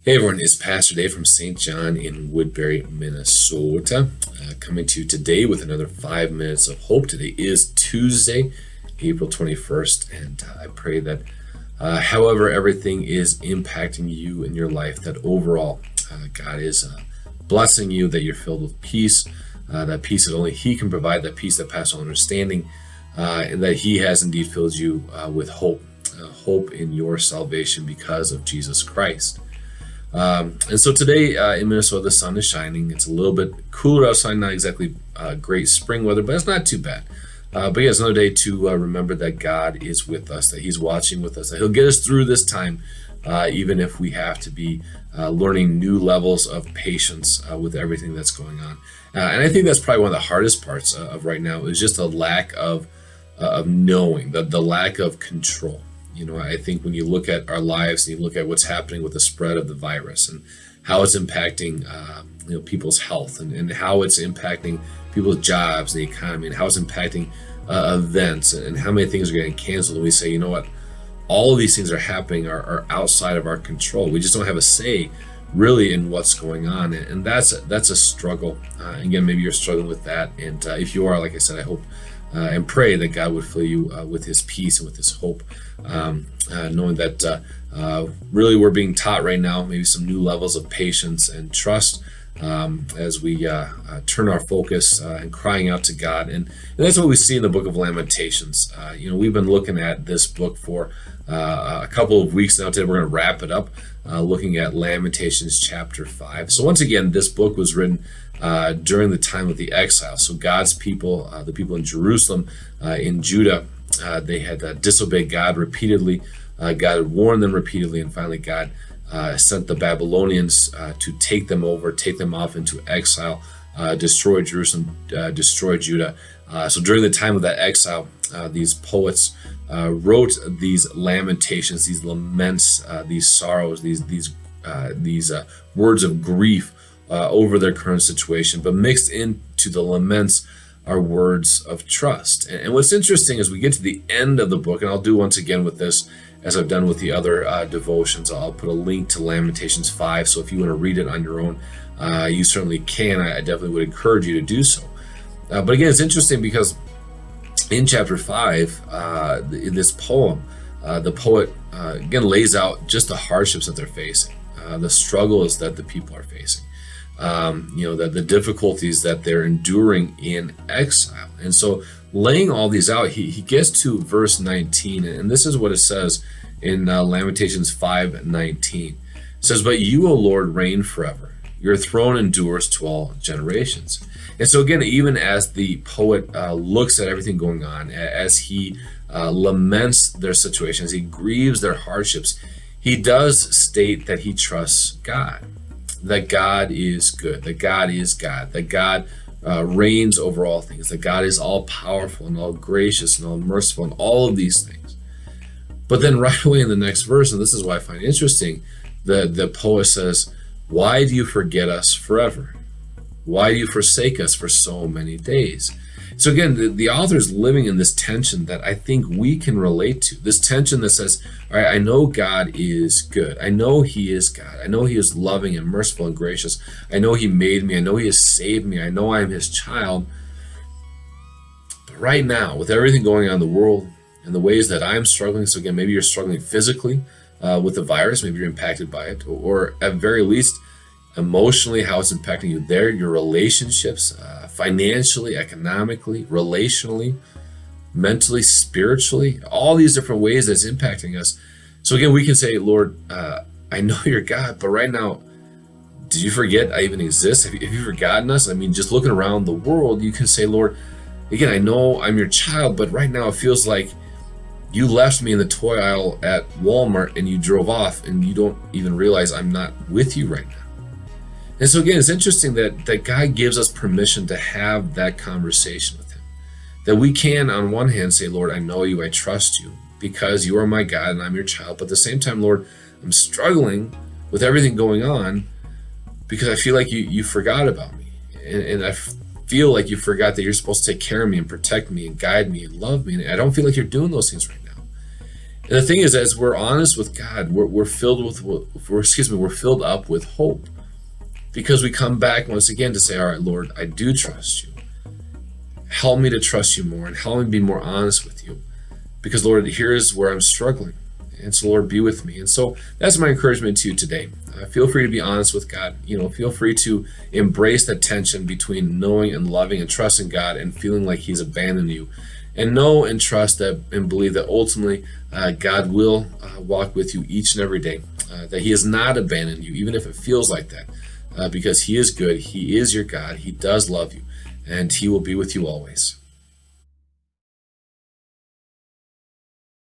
Hey everyone, it's Pastor Dave from St. John in Woodbury, Minnesota, coming to you today with another 5 minutes of hope. Today is Tuesday, April 21st, and I pray that however everything is impacting you in your life, that overall God is blessing you, that you're filled with peace, that peace that only He can provide, that peace that passes all understanding, and that He has indeed filled you with hope, hope in your salvation because of Jesus Christ. And so today in Minnesota, the sun is shining. It's a little bit cooler outside, not exactly great spring weather, but it's not too bad. But yeah, it's another day to remember that God is with us, that He's watching with us, that He'll get us through this time, even if we have to be learning new levels of patience with everything that's going on. And I think that's probably one of the hardest parts of right now is just a lack of knowing, the lack of control. You know, I think when you look at our lives and you look at what's happening with the spread of the virus and how it's impacting, people's health and how it's impacting people's jobs and the economy and how it's impacting events and how many things are getting canceled. And we say, you know what, all of these things are happening are outside of our control. We just don't have a say really in what's going on. And that's a struggle. Again, maybe you're struggling with that. And if you are, like I said, I hope and pray that God would fill you with His peace and with His hope, knowing that really we're being taught right now maybe some new levels of patience and trust as we turn our focus and crying out to God. And that's what we see in the book of Lamentations. We've been looking at this book for a couple of weeks now. Today we're going to wrap it up looking at Lamentations chapter 5. So once again, this book was written during the time of the exile. So God's people, the people in Jerusalem, in Judah, they had disobeyed God repeatedly. God had warned them repeatedly, and finally God sent the Babylonians to take them over, take them off into exile, destroy Jerusalem, destroy Judah. So during the time of that exile, these poets wrote these lamentations, these laments, these sorrows, these words of grief over their current situation. But mixed into the laments are words of trust. And what's interesting is we get to the end of the book, and I'll do once again with this, as I've done with the other devotions, I'll put a link to Lamentations 5. So if you want to read it on your own, you certainly can. I definitely would encourage you to do so. But again, it's interesting because in chapter 5, in this poem, the poet again lays out just the hardships that they're facing, the struggles that the people are facing. The difficulties that they're enduring in exile. And so laying all these out, he gets to verse 19, and this is what it says in Lamentations 5:19. It says, "But you, O Lord, reign forever. Your throne endures to all generations." And so again, even as the poet looks at everything going on, as he laments their situation, as he grieves their hardships, he does state that he trusts God. That God is good, that God is God, that God reigns over all things, that God is all powerful and all gracious and all merciful and all of these things. But then right away in the next verse, and this is what I find interesting, the poet says, "Why do you forget us forever? Why do you forsake us for so many days?" So again, the author is living in this tension that I think we can relate to. This tension that says, all right, I know God is good. I know He is God. I know He is loving and merciful and gracious. I know He made me. I know He has saved me. I know I am His child. But right now, with everything going on in the world and the ways that I'm struggling, so again, maybe you're struggling physically with the virus, maybe you're impacted by it, or at very least, emotionally, how it's impacting you there, your relationships, financially, economically, relationally, mentally, spiritually, all these different ways that it's impacting us. So again, we can say, Lord, I know You're God, but right now, did You forget I even exist? Have you forgotten us? I mean, just looking around the world, you can say, Lord, again, I know I'm Your child, but right now it feels like You left me in the toy aisle at Walmart and You drove off and You don't even realize I'm not with You right now. And so again, it's interesting that God gives us permission to have that conversation with Him. That we can, on one hand, say, Lord, I know You, I trust You, because You are my God and I'm Your child. But at the same time, Lord, I'm struggling with everything going on because I feel like you forgot about me. And I feel like You forgot that You're supposed to take care of me and protect me and guide me and love me. And I don't feel like You're doing those things right now. And the thing is, as we're honest with God, we're filled with, we're filled up with hope, because we come back once again to say, all right, Lord, I do trust you. Help me to trust you more, and help me be more honest with you, because Lord, here's where I'm struggling. And so, Lord, be with me. And so that's my encouragement to you today. Feel free to be honest with God. Feel free to embrace the tension between knowing and loving and trusting God and feeling like he's abandoned you. And know and trust that and believe that ultimately God will walk with you each and every day, that he has not abandoned you, even if it feels like that, because he is good. He is your God. He does love you, and he will be with you always.